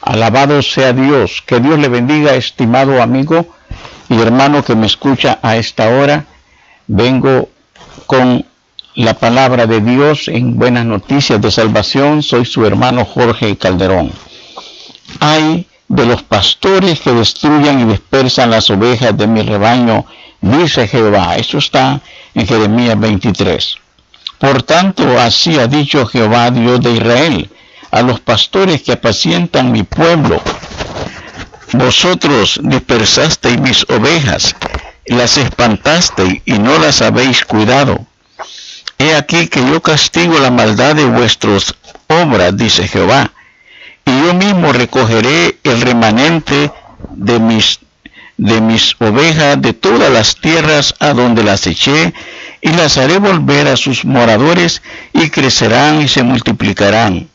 Alabado sea Dios. Que Dios le bendiga, estimado amigo y hermano que me escucha a esta hora. Vengo con la palabra de Dios en buenas noticias de salvación. Soy su hermano Jorge Calderón. Ay de los pastores que destruyan y dispersan las ovejas de mi rebaño, dice Jehová. Eso está en Jeremías 23. Por tanto, así ha dicho Jehová, Dios de Israel, a los pastores que apacientan mi pueblo: vosotros dispersasteis mis ovejas, las espantasteis y no las habéis cuidado. He aquí que yo castigo la maldad de vuestras obras, dice Jehová, y yo mismo recogeré el remanente de mis ovejas de todas las tierras a donde las eché, y las haré volver a sus moradores, y crecerán y se multiplicarán.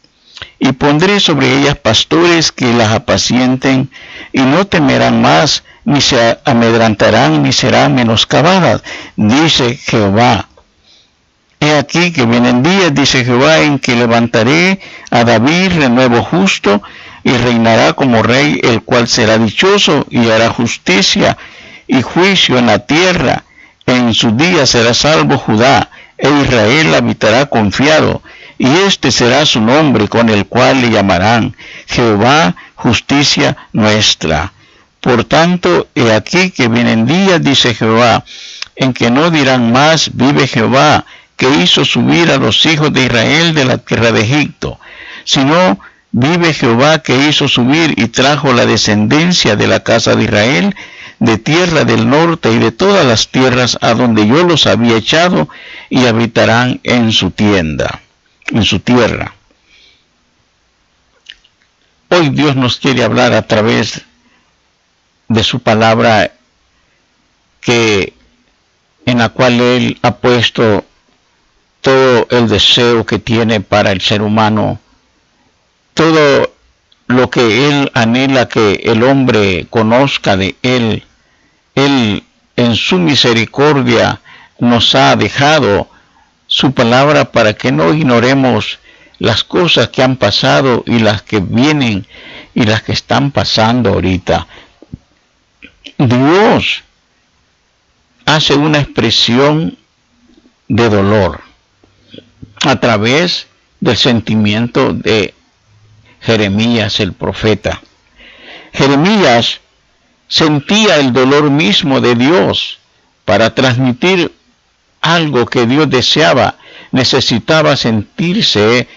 Y pondré sobre ellas pastores que las apacienten, y no temerán más, ni se amedrantarán, ni serán menoscabadas, dice Jehová. He aquí que vienen días, dice Jehová, en que levantaré a David renuevo justo, y reinará como rey, el cual será dichoso, y hará justicia y juicio en la tierra. En sus días será salvo Judá, e Israel habitará confiado, y este será su nombre con el cual le llamarán Jehová, justicia nuestra. Por tanto, he aquí que vienen días, dice Jehová, en que no dirán más, vive Jehová, que hizo subir a los hijos de Israel de la tierra de Egipto, sino vive Jehová, que hizo subir y trajo la descendencia de la casa de Israel de tierra del norte y de todas las tierras a donde yo los había echado, y habitarán en su tienda, en su tierra. Hoy Dios nos quiere hablar a través de su palabra, en la cual Él ha puesto todo el deseo que tiene para el ser humano, todo lo que Él anhela que el hombre conozca de Él. Él en su misericordia nos ha dejado su palabra para que no ignoremos las cosas que han pasado y las que vienen y las que están pasando ahorita. Dios hace una expresión de dolor a través del sentimiento de Jeremías el profeta. Jeremías sentía el dolor mismo de Dios para transmitir algo que Dios deseaba. Necesitaba sentirse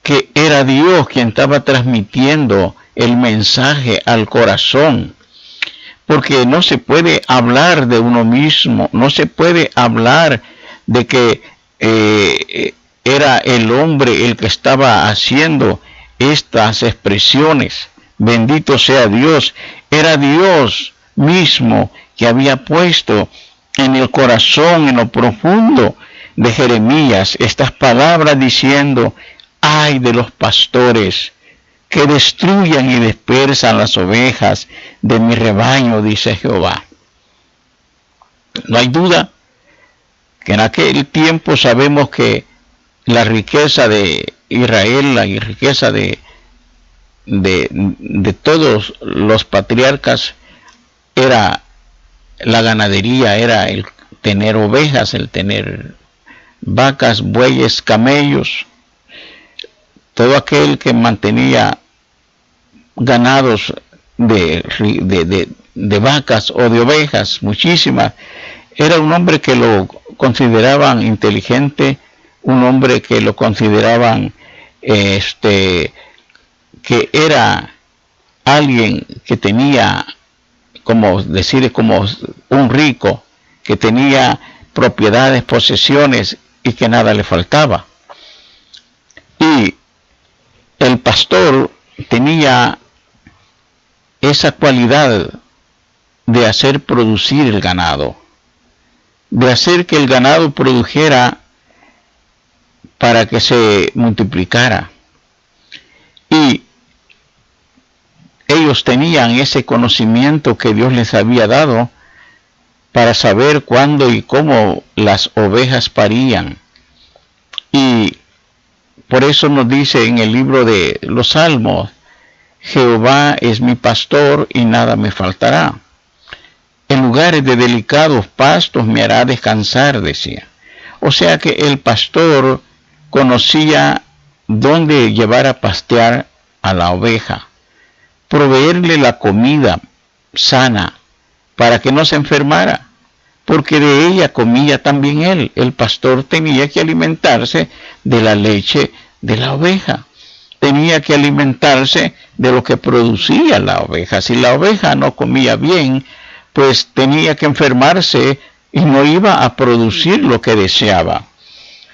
que era Dios quien estaba transmitiendo el mensaje al corazón. Porque no se puede hablar de uno mismo, no se puede hablar de que era el hombre el que estaba haciendo estas expresiones. Bendito sea Dios. Era Dios mismo que había puesto en el corazón, en lo profundo de Jeremías, estas palabras diciendo: ay de los pastores que destruyan y dispersan las ovejas de mi rebaño, dice Jehová. No hay duda que en aquel tiempo sabemos que la riqueza de Israel, la riqueza de todos los patriarcas era la ganadería, era el tener ovejas, el tener vacas, bueyes, camellos. Todo aquel que mantenía ganados de vacas o de ovejas, muchísimas, era un hombre que lo consideraban inteligente, un hombre que lo consideraban que era alguien que tenía, como decir, como un rico, que tenía propiedades, posesiones y que nada le faltaba. Y el pastor tenía esa cualidad de hacer producir el ganado, de hacer que el ganado produjera para que se multiplicara. Y ellos tenían ese conocimiento que Dios les había dado para saber cuándo y cómo las ovejas parían. Y por eso nos dice en el libro de los Salmos, Jehová es mi pastor y nada me faltará. En lugares de delicados pastos me hará descansar, decía. O sea que el pastor conocía dónde llevar a pastear a la oveja, proveerle la comida sana para que no se enfermara, porque de ella comía también él. El pastor tenía que alimentarse de la leche de la oveja, tenía que alimentarse de lo que producía la oveja. Si la oveja no comía bien, pues tenía que enfermarse y no iba a producir lo que deseaba.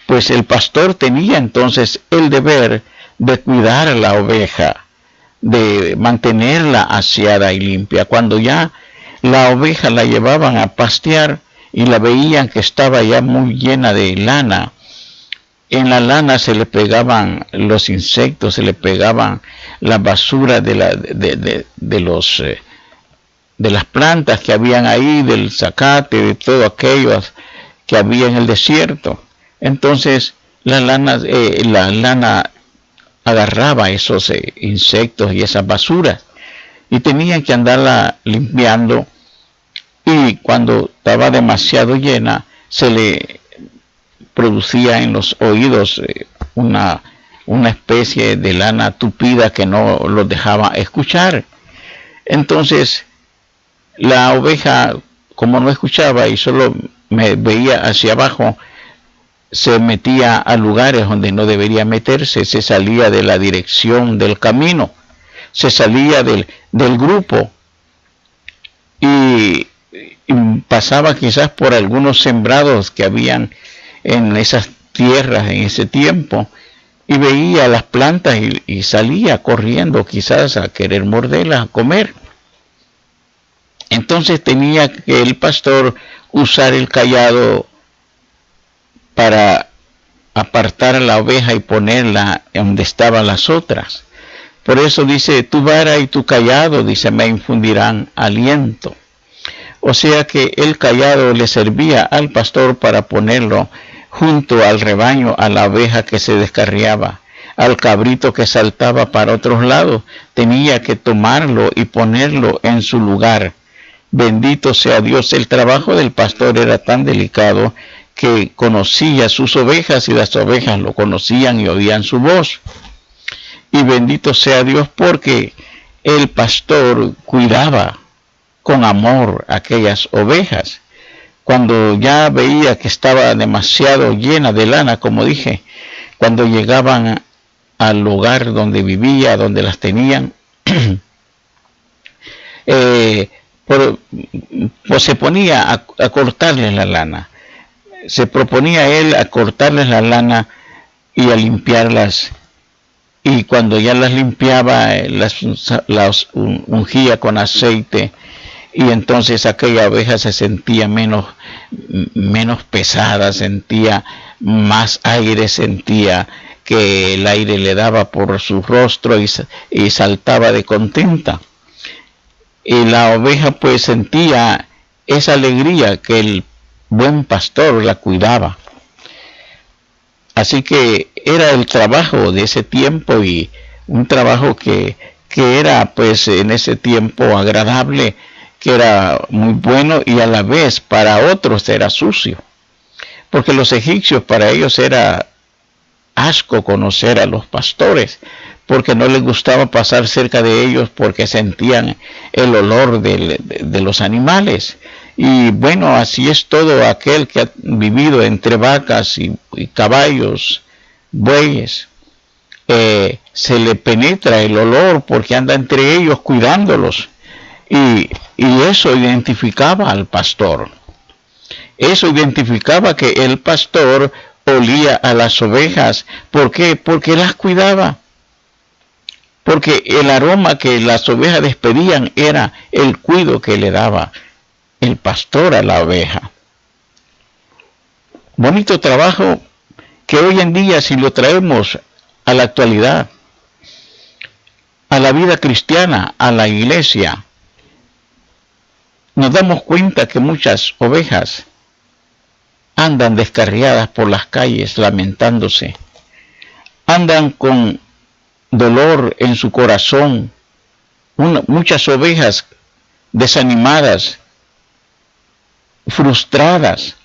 Pues el pastor tenía entonces el deber de cuidar a la oveja, de mantenerla aseada y limpia. Cuando ya la oveja la llevaban a pastear y la veían que estaba ya muy llena de lana, en la lana se le pegaban los insectos, se le pegaban la basura de las plantas que habían ahí, del zacate, de todo aquello que había en el desierto. Entonces la lana agarraba esos insectos y esas basuras y tenían que andarla limpiando, y cuando estaba demasiado llena se le producía en los oídos una especie de lana tupida que no los dejaba escuchar. Entonces la oveja, como no escuchaba y solo me veía hacia abajo, se metía a lugares donde no debería meterse, se salía de la dirección del camino, se salía del grupo y pasaba quizás por algunos sembrados que habían en esas tierras en ese tiempo, y veía las plantas y salía corriendo quizás a querer morderlas, a comer. Entonces tenía que el pastor usar el cayado para apartar a la oveja y ponerla donde estaban las otras. Por eso dice, tu vara y tu cayado, dice, me infundirán aliento. O sea que el cayado le servía al pastor para ponerlo junto al rebaño, a la oveja que se descarriaba, al cabrito que saltaba para otros lados. Tenía que tomarlo y ponerlo en su lugar. Bendito sea Dios. El trabajo del pastor era tan delicado que conocía sus ovejas y las ovejas lo conocían y oían su voz. Y bendito sea Dios porque el pastor cuidaba con amor aquellas ovejas. Cuando ya veía que estaba demasiado llena de lana, como dije, cuando llegaban al lugar donde vivía, donde las tenían, pues se ponía a cortarles la lana. Se proponía él a cortarles la lana y a limpiarlas. Y cuando ya las limpiaba, las ungía con aceite, y entonces aquella oveja se sentía menos pesada, sentía más aire, sentía que el aire le daba por su rostro y saltaba de contenta. Y la oveja pues sentía esa alegría que el buen pastor la cuidaba. Así que era el trabajo de ese tiempo, y un trabajo que era pues en ese tiempo agradable, que era muy bueno, y a la vez para otros era sucio, porque los egipcios, para ellos era asco conocer a los pastores, porque no les gustaba pasar cerca de ellos porque sentían el olor de los animales. Y bueno, así es todo aquel que ha vivido entre vacas y caballos, bueyes. Se le penetra el olor porque anda entre ellos cuidándolos. Y eso identificaba al pastor. Eso identificaba que el pastor olía a las ovejas. ¿Por qué? Porque las cuidaba. Porque el aroma que las ovejas despedían era el cuidado que le daba el pastor a la oveja. Bonito trabajo que hoy en día, si lo traemos a la actualidad, a la vida cristiana, a la iglesia, nos damos cuenta que muchas ovejas andan descarriadas por las calles lamentándose, andan con dolor en su corazón, muchas ovejas desanimadas, frustradas,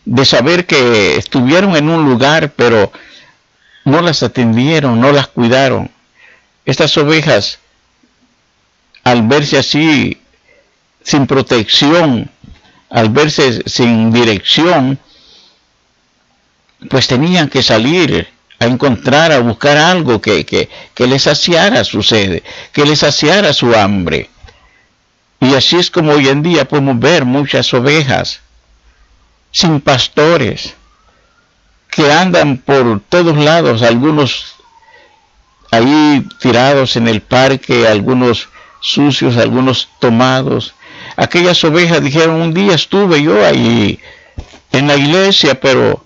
de saber que estuvieron en un lugar, pero no las atendieron, no las cuidaron. Estas ovejas, al verse así, sin protección, al verse sin dirección, pues tenían que salir a encontrar, a buscar algo que les saciara su sed, que les saciara su hambre. Y así es como hoy en día podemos ver muchas ovejas sin pastores, que andan por todos lados, algunos ahí tirados en el parque, algunos sucios, algunos tomados. Aquellas ovejas dijeron, un día estuve yo ahí en la iglesia, pero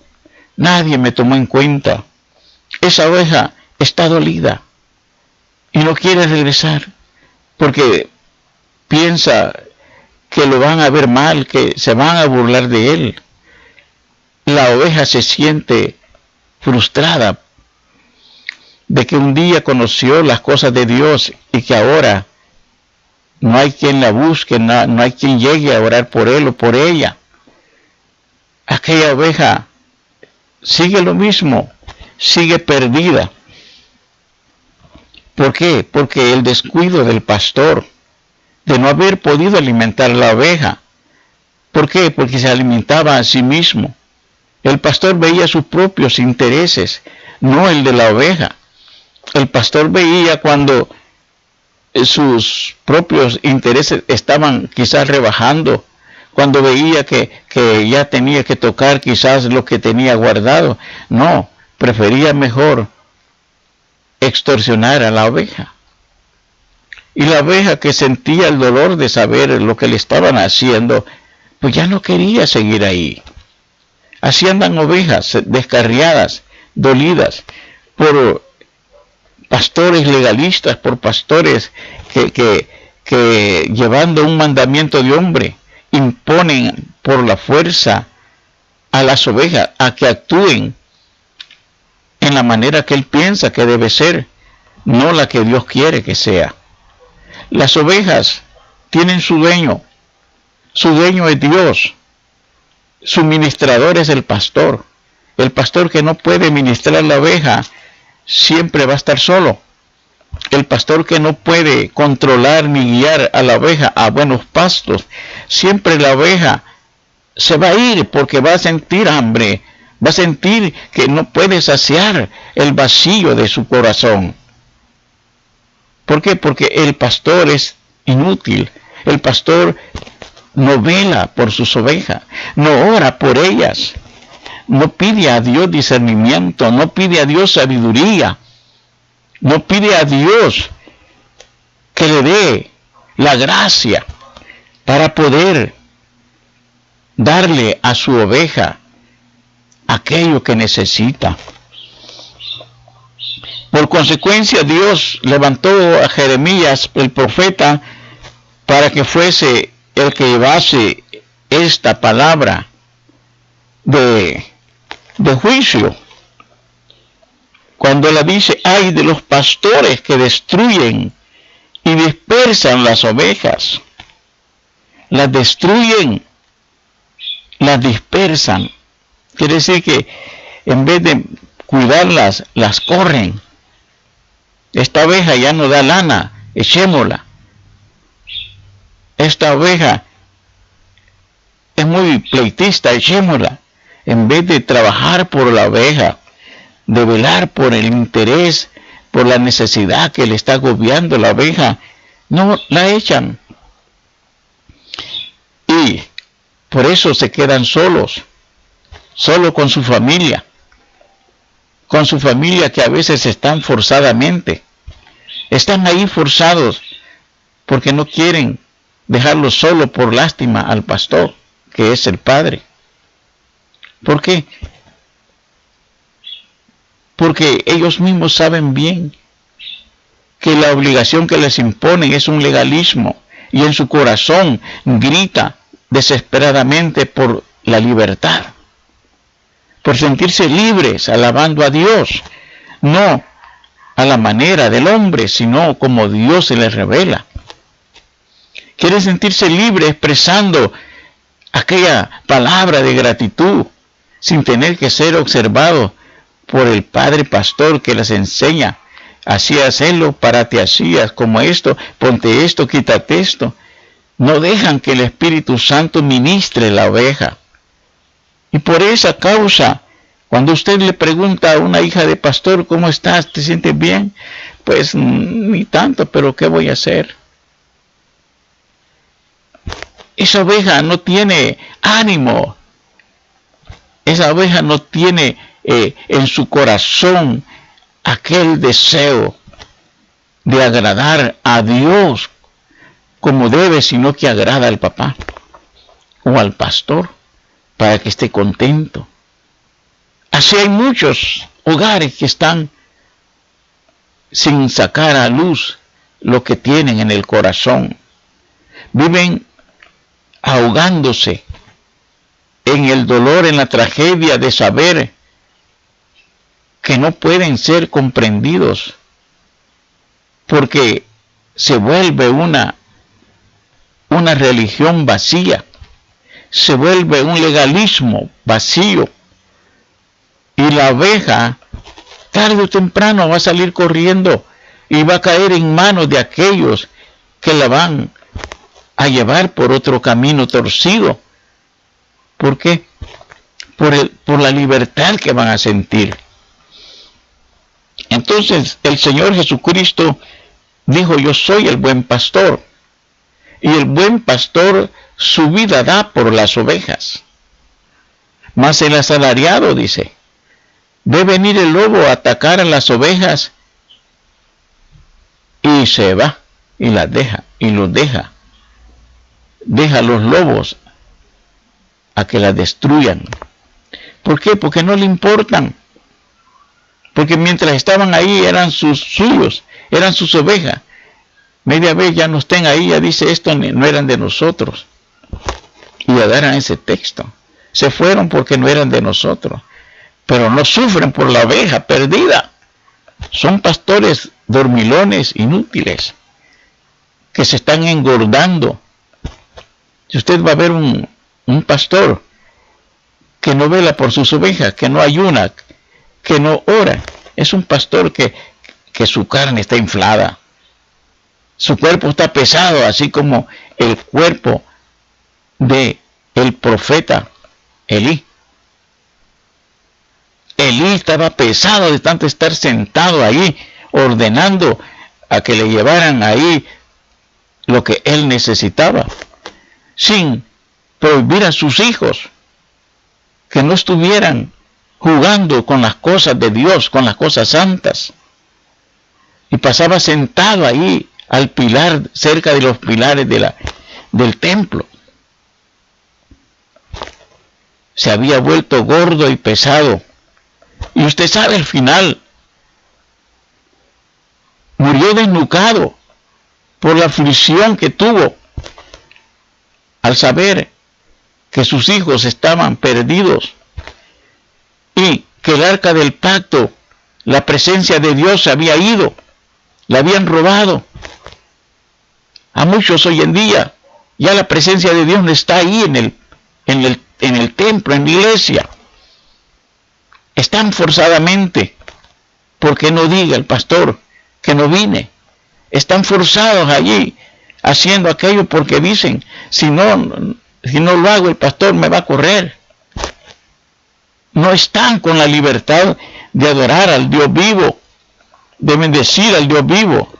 nadie me tomó en cuenta. Esa oveja está dolida y no quiere regresar porque piensa que lo van a ver mal, que se van a burlar de él. La oveja se siente frustrada de que un día conoció las cosas de Dios y que ahora no hay quien la busque, no hay quien llegue a orar por él o por ella. Aquella oveja sigue lo mismo, sigue perdida. ¿Por qué? Porque el descuido del pastor, de no haber podido alimentar a la oveja. ¿Por qué? Porque se alimentaba a sí mismo. El pastor veía sus propios intereses, no el de la oveja. El pastor veía cuando sus propios intereses estaban quizás rebajando, cuando veía que ya tenía que tocar quizás lo que tenía guardado. No, prefería mejor extorsionar a la oveja. Y la oveja, que sentía el dolor de saber lo que le estaban haciendo, pues ya no quería seguir ahí. Así andan ovejas descarriadas, dolidas, por pastores legalistas, por pastores que llevando un mandamiento de hombre, imponen por la fuerza a las ovejas a que actúen en la manera que él piensa que debe ser, no la que Dios quiere que sea. Las ovejas tienen su dueño es Dios, su ministrador es el pastor que no puede ministrar la oveja siempre va a estar solo. El pastor que no puede controlar ni guiar a la oveja a buenos pastos, siempre la oveja se va a ir porque va a sentir hambre, va a sentir que no puede saciar el vacío de su corazón. ¿Por qué? Porque el pastor es inútil. El pastor no vela por sus ovejas, no ora por ellas, no pide a Dios discernimiento, no pide a Dios sabiduría, no pide a Dios que le dé la gracia para poder darle a su oveja aquello que necesita. Por consecuencia, Dios levantó a Jeremías, el profeta, para que fuese el que llevase esta palabra de juicio. Cuando la dice, ay de los pastores que destruyen y dispersan las ovejas. Las destruyen, las dispersan. Quiere decir que en vez de cuidarlas, las corren. Esta oveja ya no da lana, echémosla. Esta oveja es muy pleitista, echémosla. En vez de trabajar por la oveja, de velar por el interés, por la necesidad que le está agobiando la oveja, no la echan. Y por eso se quedan solos, solo con su familia que a veces están forzadamente, están ahí forzados porque no quieren dejarlo solo por lástima al pastor, que es el padre. ¿Por qué? Porque ellos mismos saben bien que la obligación que les imponen es un legalismo y en su corazón grita desesperadamente por la libertad, por sentirse libres alabando a Dios, no a la manera del hombre, sino como Dios se les revela. Quiere sentirse libre expresando aquella palabra de gratitud, sin tener que ser observado por el padre pastor que les enseña: así hacerlo, párate así, haz como esto, ponte esto, quítate esto. No dejan que el Espíritu Santo ministre la oveja. Y por esa causa, cuando usted le pregunta a una hija de pastor: ¿cómo estás? ¿Te sientes bien? Pues ni tanto, pero ¿qué voy a hacer? Esa oveja no tiene ánimo. Esa oveja no tiene en su corazón aquel deseo de agradar a Dios como debe, sino que agrada al papá o al pastor para que esté contento. Así hay muchos hogares que están sin sacar a luz lo que tienen en el corazón. Viven ahogándose en el dolor, en la tragedia de saber que no pueden ser comprendidos, porque se vuelve una religión vacía, se vuelve un legalismo vacío, y la oveja tarde o temprano va a salir corriendo y va a caer en manos de aquellos que la van a llevar por otro camino torcido. ¿Por qué? Por la libertad que van a sentir. Entonces el Señor Jesucristo dijo: yo soy el buen pastor, y el buen pastor su vida da por las ovejas. Mas el asalariado, dice, ve venir el lobo a atacar a las ovejas, y se va y las deja, y los deja. Deja a los lobos a que las destruyan. ¿Por qué? Porque no le importan. Porque mientras estaban ahí eran suyos, eran sus ovejas. Media vez ya no estén ahí, ya dice: esto no eran de nosotros. Y agarran ese texto. Se fueron porque no eran de nosotros. Pero no sufren por la oveja perdida. Son pastores dormilones inútiles que se están engordando. Si usted va a ver un pastor que no vela por sus ovejas, que no ayuna, que no ora, es un pastor que su carne está inflada, su cuerpo está pesado, así como el cuerpo de el profeta Elí. Elí estaba pesado de tanto estar sentado ahí ordenando a que le llevaran ahí lo que él necesitaba, sin prohibir a sus hijos que no estuvieran jugando con las cosas de Dios, con las cosas santas. Y pasaba sentado ahí al pilar, cerca de los pilares del templo. Se había vuelto gordo y pesado. Y usted sabe el final. Murió desnucado por la aflicción que tuvo al saber que sus hijos estaban perdidos y que el arca del pacto, la presencia de Dios, se había ido, la habían robado. A muchos hoy en día ya la presencia de Dios no está ahí en el templo, en la iglesia. Están forzadamente, porque no diga el pastor que no vine. Están forzados allí haciendo aquello porque dicen: si no lo hago, el pastor me va a correr. No están con la libertad de adorar al Dios vivo, de bendecir al Dios vivo.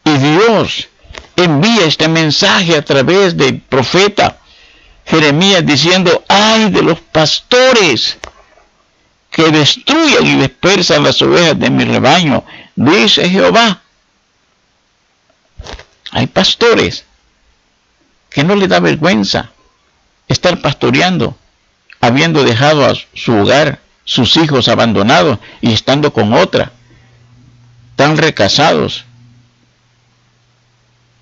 Y Dios envía este mensaje a través del profeta Jeremías diciendo: ay de los pastores que destruyen y dispersan las ovejas de mi rebaño, dice Jehová. Hay pastores que no les da vergüenza estar pastoreando, habiendo dejado a su hogar, sus hijos abandonados y estando con otra, tan recasados,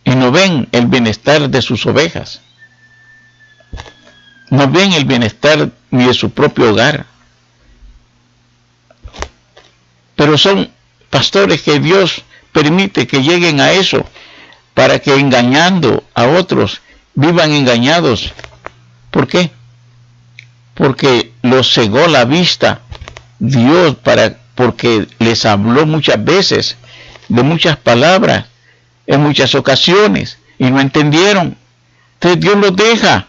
y no ven el bienestar de sus ovejas, no ven el bienestar ni de su propio hogar. Pero son pastores que Dios permite que lleguen a eso, para que engañando a otros vivan engañados. ¿Por qué? Porque los cegó la vista Dios, porque les habló muchas veces de muchas palabras en muchas ocasiones y no entendieron. Entonces Dios los deja.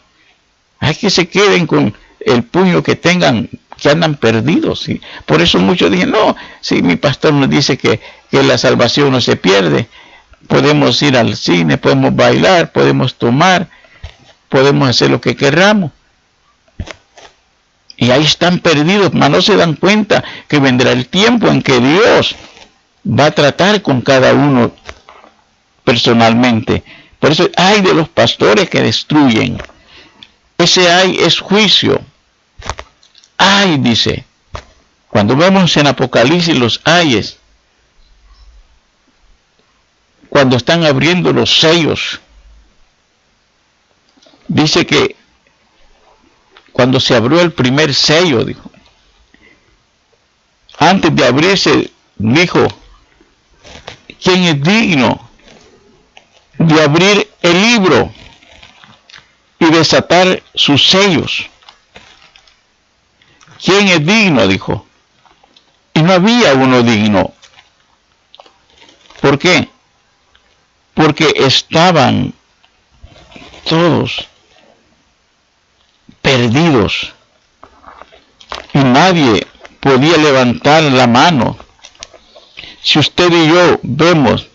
Hay que se queden con el puño que tengan, que andan perdidos. ¿Sí? Por eso muchos dicen, no, si mi pastor nos dice que la salvación no se pierde, podemos ir al cine, podemos bailar, podemos tomar, podemos hacer lo que querramos. Y ahí están perdidos, mas no se dan cuenta que vendrá el tiempo en que Dios va a tratar con cada uno personalmente. Por eso hay de los pastores que destruyen. Ese hay es juicio. Ay, dice. Cuando vemos en Apocalipsis los ayes, cuando están abriendo los sellos, dice que cuando se abrió el primer sello, dijo, antes de abrirse, dijo, ¿quién es digno de abrir el libro y desatar sus sellos? ¿Quién es digno? Dijo. Y no había uno digno. ¿Por qué? Porque estaban todos perdidos y nadie podía levantar la mano. Si usted y yo vemos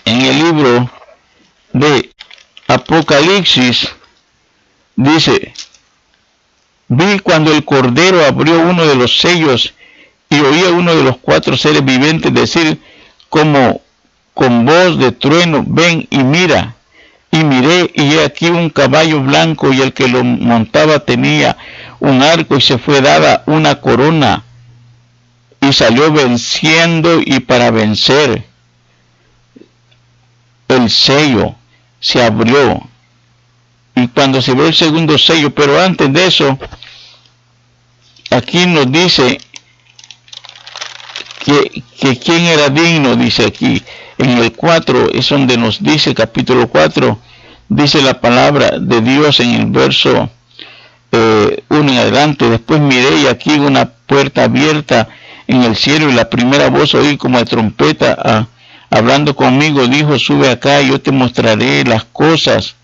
en el libro de Apocalipsis, dice, vi cuando el Cordero abrió uno de los sellos y oía uno de los 4 seres vivientes decir como con voz de trueno, ven y mira. Y miré, y he aquí un caballo blanco, y el que lo montaba tenía un arco, y se fue dada una corona, y salió venciendo y para vencer. El sello se abrió, y cuando se abrió el segundo sello, pero antes de eso, aquí nos dice que quién era digno, dice aquí, en el 4, es donde nos dice, capítulo 4, dice la palabra de Dios en el verso 1 en adelante. Después miré y aquí una puerta abierta en el cielo y la primera voz oí como de trompeta hablando conmigo, dijo, sube acá y yo te mostraré las cosas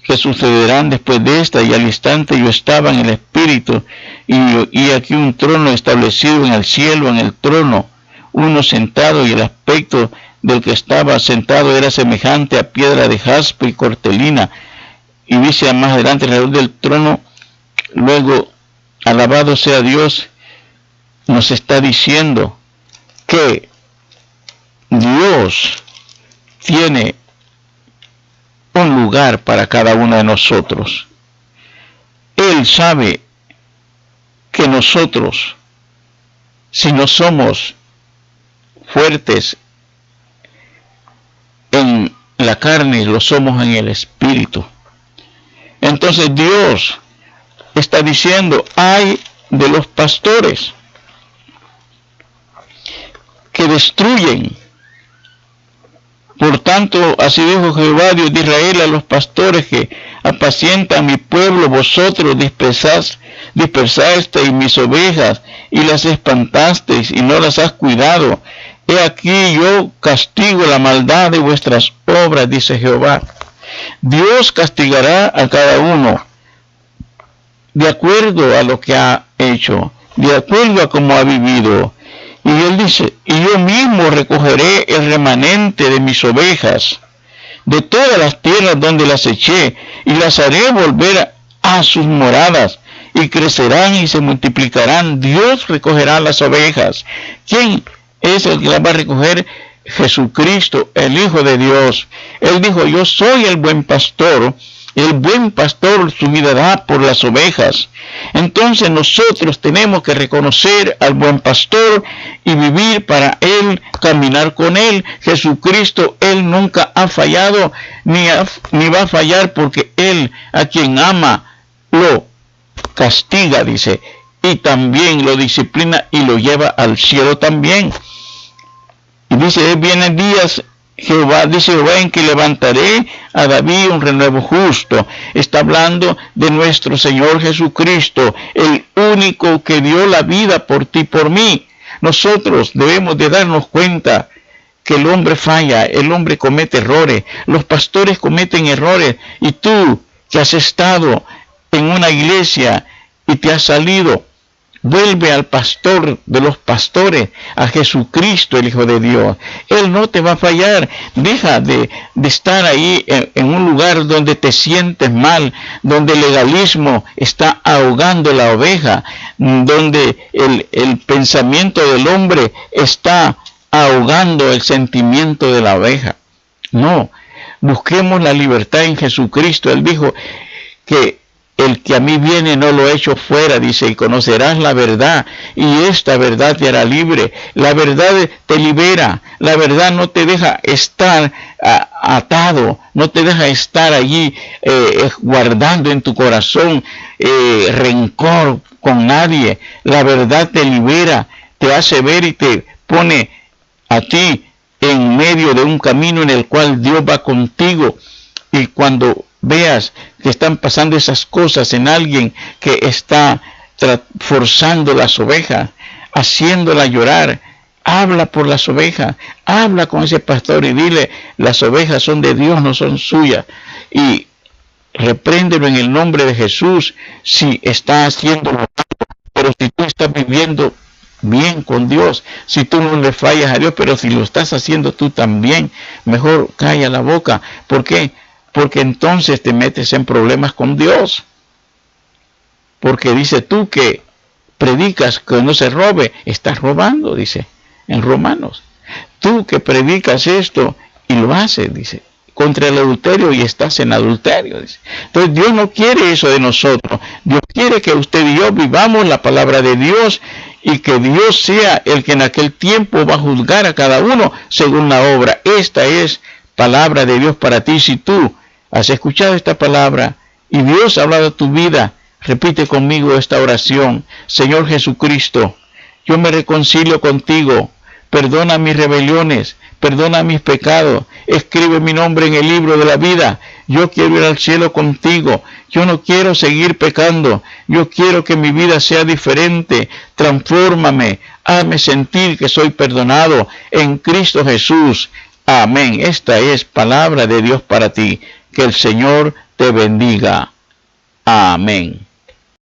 que sucederán después de esta. Y al instante yo estaba en el espíritu y aquí un trono establecido en el cielo, en el trono uno sentado, y el aspecto del que estaba sentado era semejante a piedra de jaspe y cortelina. Y dice más adelante alrededor del trono, luego, alabado sea Dios, nos está diciendo que Dios tiene un lugar para cada uno de nosotros. Él sabe que nosotros, si no somos fuertes en la carne, lo somos en el espíritu. Entonces Dios está diciendo, hay de los pastores que destruyen. Por tanto, así dijo Jehová, Dios de Israel, a los pastores que apacientan mi pueblo, vosotros dispersasteis mis ovejas y las espantasteis y no las has cuidado. He aquí yo castigo la maldad de vuestras obras, dice Jehová. Dios castigará a cada uno de acuerdo a lo que ha hecho, de acuerdo a cómo ha vivido. Y él dice, y yo mismo recogeré el remanente de mis ovejas, de todas las tierras donde las eché, y las haré volver a sus moradas, y crecerán y se multiplicarán. Dios recogerá las ovejas. ¿Quién es el que las va a recoger? Jesucristo, el Hijo de Dios. Él dijo, yo soy el buen pastor su vida da por las ovejas. Entonces nosotros tenemos que reconocer al buen pastor y vivir para él, caminar con él. Jesucristo, él nunca ha fallado, ni va a fallar, porque él, a quien ama, lo castiga, dice, y también lo disciplina y lo lleva al cielo también. Y dice, vienen días, Jehová, dice Jehová, en que levantaré a David un renuevo justo. Está hablando de nuestro Señor Jesucristo, el único que dio la vida por ti y por mí. Nosotros debemos de darnos cuenta que el hombre falla, el hombre comete errores, los pastores cometen errores, y tú que has estado en una iglesia y te has salido, vuelve al pastor de los pastores, a Jesucristo, el Hijo de Dios. Él no te va a fallar. Deja de estar ahí en un lugar donde te sientes mal, donde el legalismo está ahogando la oveja, donde el pensamiento del hombre está ahogando el sentimiento de la oveja. No, busquemos la libertad en Jesucristo. Él dijo que el que a mí viene no lo echo fuera, dice, y conocerás la verdad, y esta verdad te hará libre. La verdad te libera, la verdad no te deja estar atado, no te deja estar allí guardando en tu corazón rencor con nadie. La verdad te libera, te hace ver y te pone a ti en medio de un camino en el cual Dios va contigo. Y cuando veas que están pasando esas cosas en alguien que está forzando las ovejas, haciéndola llorar, habla por las ovejas, habla con ese pastor y dile, las ovejas son de Dios, no son suyas, y repréndelo en el nombre de Jesús si está haciendo lo malo. Pero si tú estás viviendo bien con Dios, si tú no le fallas a Dios, pero si lo estás haciendo tú también, mejor calla la boca. ¿Por qué? Porque entonces te metes en problemas con Dios. Porque dice, tú que predicas que no se robe, estás robando, dice en Romanos. Tú que predicas esto y lo haces, dice, contra el adulterio y estás en adulterio, dice. Entonces Dios no quiere eso de nosotros. Dios quiere que usted y yo vivamos la palabra de Dios, y que Dios sea el que en aquel tiempo va a juzgar a cada uno según la obra. Esta es palabra de Dios para ti. Si tú has escuchado esta palabra y Dios ha hablado a tu vida, repite conmigo esta oración. Señor Jesucristo, yo me reconcilio contigo. Perdona mis rebeliones, perdona mis pecados, escribe mi nombre en el libro de la vida. Yo quiero ir al cielo contigo. Yo no quiero seguir pecando. Yo quiero que mi vida sea diferente. Transfórmame, hazme sentir que soy perdonado en Cristo Jesús. Amén. Esta es palabra de Dios para ti. Que el Señor te bendiga. Amén.